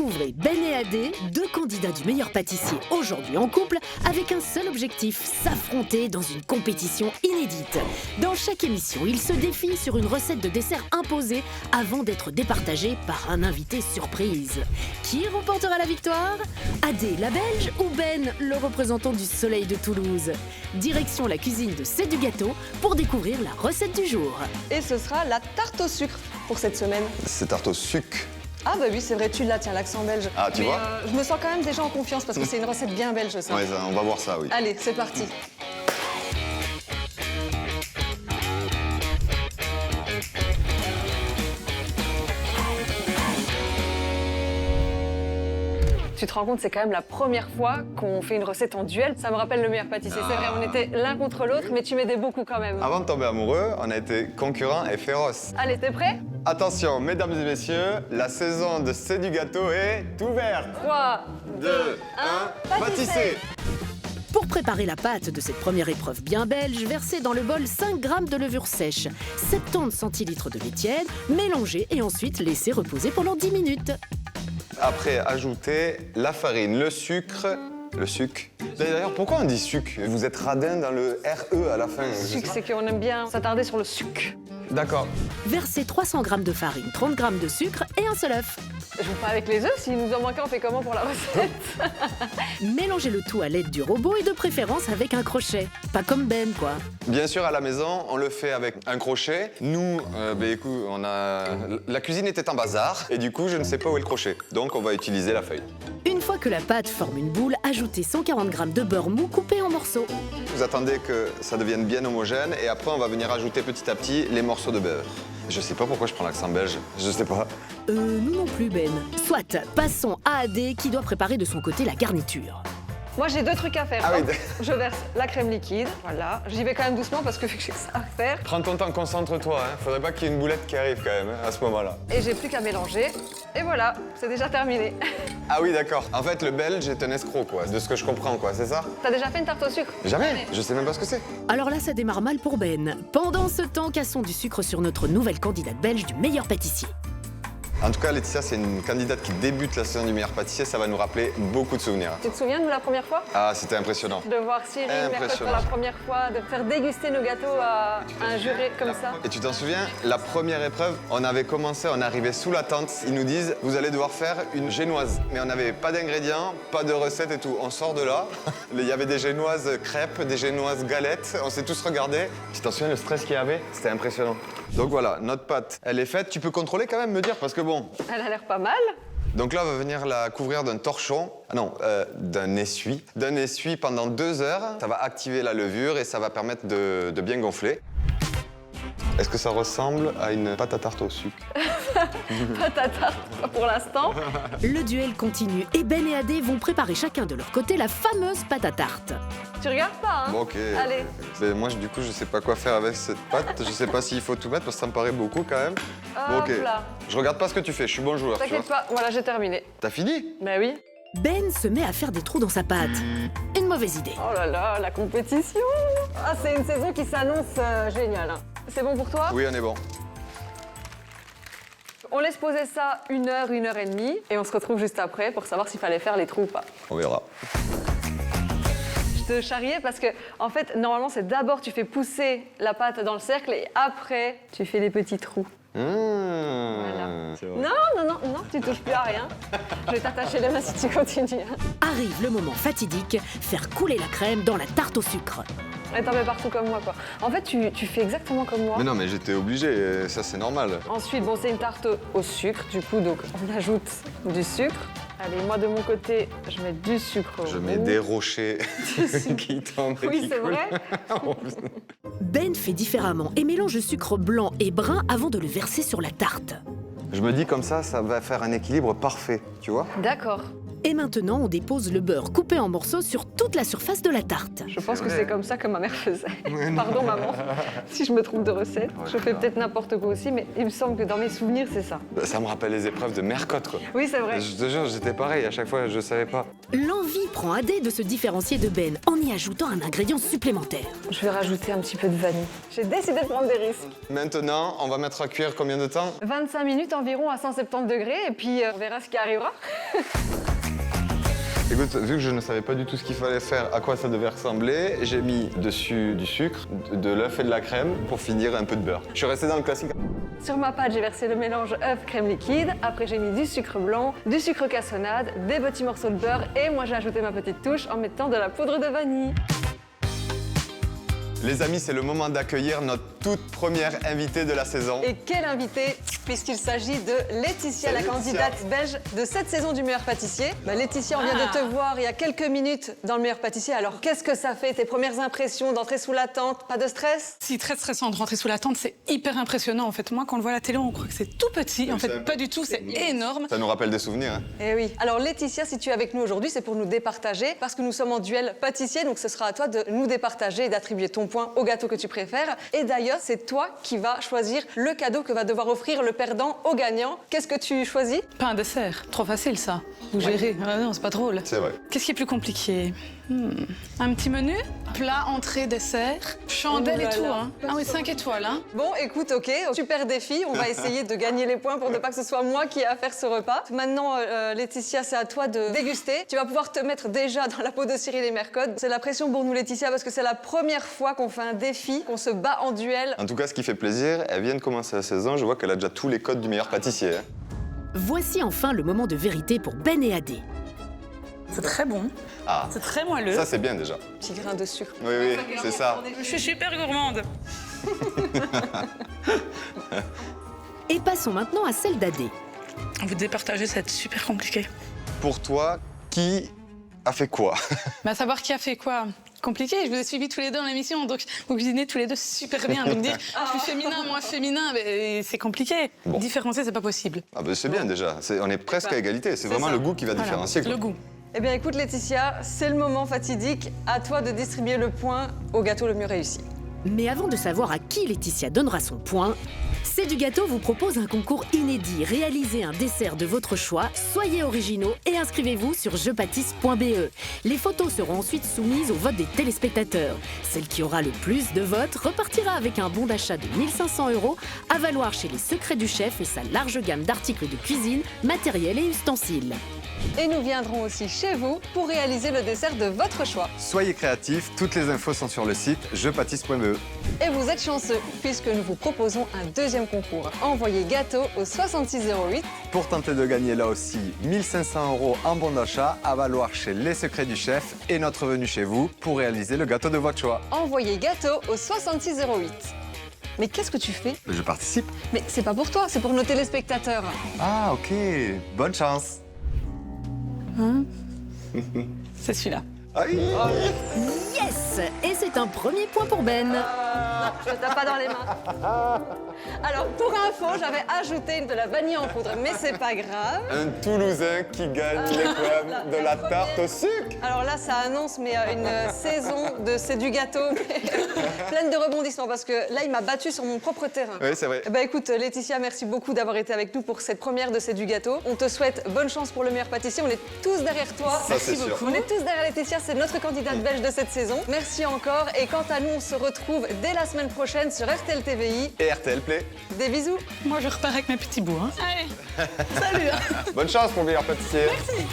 Découvrez Ben et Adé, deux candidats du meilleur pâtissier aujourd'hui en couple, avec un seul objectif, s'affronter dans une compétition inédite. Dans chaque émission, ils se défient sur une recette de dessert imposée avant d'être départagés par un invité surprise. Qui remportera la victoire? Adé, la Belge, ou Ben, le représentant du soleil de Toulouse? Direction la cuisine de C'est du gâteau pour découvrir la recette du jour. Et ce sera la tarte au sucre pour cette semaine. C'est tarte au sucre. Ah bah oui, c'est vrai, tu l'as, tiens, l'accent belge. Ah, tu vois je me sens quand même déjà en confiance parce que c'est une recette bien belge, ça. Ouais, on va voir ça, oui. Allez, c'est parti. Tu te rends compte, c'est quand même la première fois qu'on fait une recette en duel. Ça me rappelle le meilleur pâtissier. C'est vrai, on était l'un contre l'autre, mais tu m'aidais beaucoup quand même. Avant de tomber amoureux, on a été concurrents et féroces. Allez, t'es prêt? Attention, mesdames et messieurs, la saison de C'est du gâteau est ouverte. 3, 2, 1, pâtisser. Pour préparer la pâte de cette première épreuve bien belge, versez dans le bol 5 g de levure sèche, 70 centilitres de lait tiède, mélangez et ensuite laissez reposer pendant 10 minutes. Après, ajoutez la farine, le sucre. Le sucre. D'ailleurs, pourquoi on dit sucre? Vous êtes radin dans le RE à la fin. Sucre, c'est qu'on aime bien s'attarder sur le sucre. D'accord. Versez 300 g de farine, 30 g de sucre et un seul œuf. Je joue pas avec les œufs, s'il nous en manquait, on fait comment pour la recette? Mélangez le tout à l'aide du robot et de préférence avec un crochet. Pas comme Ben, quoi. Bien sûr, à la maison, on le fait avec un crochet. Nous, écoute, la cuisine était en bazar et du coup, je ne sais pas où est le crochet. Donc, on va utiliser la feuille. Une fois que la pâte forme une boule, ajoutez 140 g de beurre mou coupé en morceaux. Vous attendez que ça devienne bien homogène et après, on va venir ajouter petit à petit les morceaux de beurre. Je sais pas pourquoi je prends l'accent belge, je sais pas. Nous non plus, Ben. Soit, passons à Adé qui doit préparer de son côté la garniture. Moi, j'ai 2 trucs à faire. Ah oui. Hop, je verse la crème liquide, voilà. J'y vais quand même doucement parce que j'ai que ça à faire. Prends ton temps, concentre-toi, hein. Faudrait pas qu'il y ait une boulette qui arrive quand même, hein, à ce moment-là. Et j'ai plus qu'à mélanger. Et voilà, c'est déjà terminé. Ah oui, d'accord. En fait, le belge est un escroc, quoi, de ce que je comprends, quoi, c'est ça? T'as déjà fait une tarte au sucre? Jamais, je sais même pas ce que c'est. Alors là, ça démarre mal pour Ben. Pendant ce temps, cassons du sucre sur notre nouvelle candidate belge du meilleur pâtissier. En tout cas, Laetitia, c'est une candidate qui débute la saison du meilleur pâtissier, ça va nous rappeler beaucoup de souvenirs. Tu te souviens de la première fois? Ah, c'était impressionnant. De voir Cyril Mercotte pour la première fois, de faire déguster nos gâteaux à un juré comme ça. Et tu t'en souviens, la première épreuve, on avait commencé, on arrivait sous la tente, ils nous disent, vous allez devoir faire une génoise. Mais on n'avait pas d'ingrédients, pas de recettes et tout. On sort de là, il y avait des génoises crêpes, des génoises galettes, on s'est tous regardés. Tu t'en souviens le stress qu'il y avait? C'était impressionnant. Donc voilà, notre pâte, elle est faite. Tu peux contrôler quand même, me dire, parce que bon... Elle a l'air pas mal. Donc là, on va venir la couvrir d'un torchon, d'un essuie. D'un essuie pendant 2 heures. Ça va activer la levure et ça va permettre de bien gonfler. Est-ce que ça ressemble à une pâte à tarte au sucre? Pâte à tarte, pas pour l'instant. Le duel continue et Ben et Adé vont préparer chacun de leur côté la fameuse pâte à tarte. Tu regardes pas, hein? Bon, ok. Allez. Mais moi, du coup, je sais pas quoi faire avec cette pâte. Je sais pas s'il faut tout mettre parce que ça me paraît beaucoup quand même. Bon, ok. Hop là. Je regarde pas ce que tu fais, je suis bon joueur, tu vois. T'inquiète pas, voilà, j'ai terminé. T'as fini? Bah oui. Ben se met à faire des trous dans sa pâte. Une mauvaise idée. Oh là là, la compétition. Ah, c'est une saison qui s'annonce géniale, hein. C'est bon pour toi? Oui, on est bon. On laisse poser ça 1 heure, 1 heure et demie, et on se retrouve juste après pour savoir s'il fallait faire les trous ou pas. On verra. Je te charriais parce que, en fait, normalement, c'est d'abord tu fais pousser la pâte dans le cercle et après, tu fais les petits trous. Voilà. C'est vrai. Non, tu touches plus à rien. Je vais t'attacher les mains si tu continues. Arrive le moment fatidique, faire couler la crème dans la tarte au sucre. Et t'en mets partout comme moi, quoi. En fait, tu fais exactement comme moi. Mais non, mais j'étais obligé, ça c'est normal. Ensuite, bon, c'est une tarte au sucre, du coup, donc on ajoute du sucre. Allez, moi de mon côté, je mets du sucre Je mets roux. des rochers qui tombent et Oui, qui c'est coulent. vrai. Ben fait différemment et mélange le sucre blanc et brun avant de le verser sur la tarte. Je me dis comme ça va faire un équilibre parfait, tu vois? D'accord. Et maintenant, on dépose le beurre coupé en morceaux sur toute la surface de la tarte. Je pense que c'est comme ça que ma mère faisait. Pardon maman, si je me trompe de recette. Je fais peut-être n'importe quoi aussi, mais il me semble que dans mes souvenirs, c'est ça. Ça me rappelle les épreuves de Mercotte, quoi. Oui, c'est vrai. Je te jure, j'étais pareil, à chaque fois, je savais pas. L'envie prend Adé de se différencier de Ben en y ajoutant un ingrédient supplémentaire. Je vais rajouter un petit peu de vanille. J'ai décidé de prendre des risques. Maintenant, on va mettre à cuire combien de temps? 25 minutes environ à 170 degrés, et puis on verra ce qui arrivera. Écoute, vu que je ne savais pas du tout ce qu'il fallait faire, à quoi ça devait ressembler, j'ai mis dessus du sucre, de l'œuf et de la crème pour finir un peu de beurre. Je suis resté dans le classique. Sur ma pâte, j'ai versé le mélange œuf-crème liquide. Après, j'ai mis du sucre blanc, du sucre cassonade, des petits morceaux de beurre et moi, j'ai ajouté ma petite touche en mettant de la poudre de vanille. Les amis, c'est le moment d'accueillir notre toute première invitée de la saison. Et quelle invitée, puisqu'il s'agit de Laetitia, la candidate belge de cette saison du meilleur pâtissier. Laetitia, on vient de te voir il y a quelques minutes dans le meilleur pâtissier. Alors, qu'est-ce que ça fait, tes premières impressions d'entrer sous la tente? Pas de stress? Si, très stressant de rentrer sous la tente, c'est hyper impressionnant en fait. Moi, quand on le voit à la télé, on croit que c'est tout petit. En fait, pas du tout, c'est énorme. Ça nous rappelle des souvenirs, hein. Eh oui. Alors Laetitia, si tu es avec nous aujourd'hui, c'est pour nous départager, parce que nous sommes en duel pâtissier, donc ce sera à toi de nous départager et d'attribuer ton point au gâteau que tu préfères. Et d'ailleurs, c'est toi qui vas choisir le cadeau que va devoir offrir le perdant au gagnant. Qu'est-ce que tu choisis? Pas un dessert. Trop facile, ça. Vous gérez. Ah non, c'est pas drôle. C'est vrai. Qu'est-ce qui est plus compliqué? Un petit menu? Plat, entrée, dessert. Chandelle et tout, hein. Ah oui, 5 étoiles, hein. Bon, écoute, ok, super défi. On va essayer de gagner les points pour ne pas que ce soit moi qui ai à faire ce repas. Maintenant, Laetitia, c'est à toi de déguster. Tu vas pouvoir te mettre déjà dans la peau de Cyril et Mercotte. C'est la pression pour nous, Laetitia, parce que c'est la première fois qu'on fait un défi, qu'on se bat en duel. En tout cas, ce qui fait plaisir, elle vient de commencer la saison, je vois qu'elle a déjà tous les codes du meilleur pâtissier, hein. Voici enfin le moment de vérité pour Ben et Adé. C'est très bon. Ah, C'est très moelleux. ça c'est bien déjà. Petit grain de sucre. Oui, oui, c'est ça. Je suis super gourmande. Et passons maintenant à celle d'Adé. Vous départager, ça va être super compliqué. Pour toi, qui a fait quoi? Bah, savoir qui a fait quoi? Compliqué, je vous ai suivis tous les deux dans l'émission, donc vous cuisinez tous les deux super bien. Donc dire plus féminin, moins féminin, c'est compliqué. Bon. Différencier, c'est pas possible. Ah ben c'est bien déjà, on est presque à égalité, c'est vraiment ça. le goût qui va Voilà, différencier, quoi. le goût. Eh bien, écoute, Laetitia, c'est le moment fatidique. À toi de distribuer le point au gâteau le mieux réussi. Mais avant de savoir à qui Laetitia donnera son point, C'est du Gâteau vous propose un concours inédit. Réalisez un dessert de votre choix, soyez originaux et inscrivez-vous sur jepâtisse.be. Les photos seront ensuite soumises au vote des téléspectateurs. Celle qui aura le plus de votes repartira avec un bon d'achat de 1 500 € à valoir chez Les Secrets du Chef et sa large gamme d'articles de cuisine, matériel et ustensiles. Et nous viendrons aussi chez vous pour réaliser le dessert de votre choix. Soyez créatifs, toutes les infos sont sur le site jepâtisse.be. Et vous êtes chanceux, puisque nous vous proposons un deuxième concours. Envoyez gâteau au 6608. Pour tenter de gagner là aussi 1 500 € en bon d'achat à valoir chez Les Secrets du Chef et notre venue chez vous pour réaliser le gâteau de votre choix. Envoyez gâteau au 6608. Mais qu'est-ce que tu fais? Je participe. Mais c'est pas pour toi, c'est pour nos téléspectateurs. Ah ok, bonne chance. C'est celui-là. Aïe. Yes! Et c'est un premier point pour Ben. Je tape pas dans les mains. Alors, pour info, j'avais ajouté de la vanille en poudre, mais c'est pas grave. Un Toulousain qui gagne l'épreuve de la tarte au sucre. Alors là, ça annonce une saison de C'est du gâteau, mais pleine de rebondissements, parce que là, il m'a battu sur mon propre terrain. Oui, c'est vrai. Bah écoute, Laetitia, merci beaucoup d'avoir été avec nous pour cette première de C'est du gâteau. On te souhaite bonne chance pour le meilleur pâtissier. On est tous derrière toi. Ça, c'est sûr. On est tous derrière Laetitia, c'est notre candidate belge de cette saison. Merci encore. Et quant à nous, on se retrouve dès la semaine prochaine sur RTL TVI. Et RTL Play. Des bisous. Moi, je repars avec mes petits bouts. Hein. Allez, salut. Bonne chance, mon meilleur pâtissier. Merci.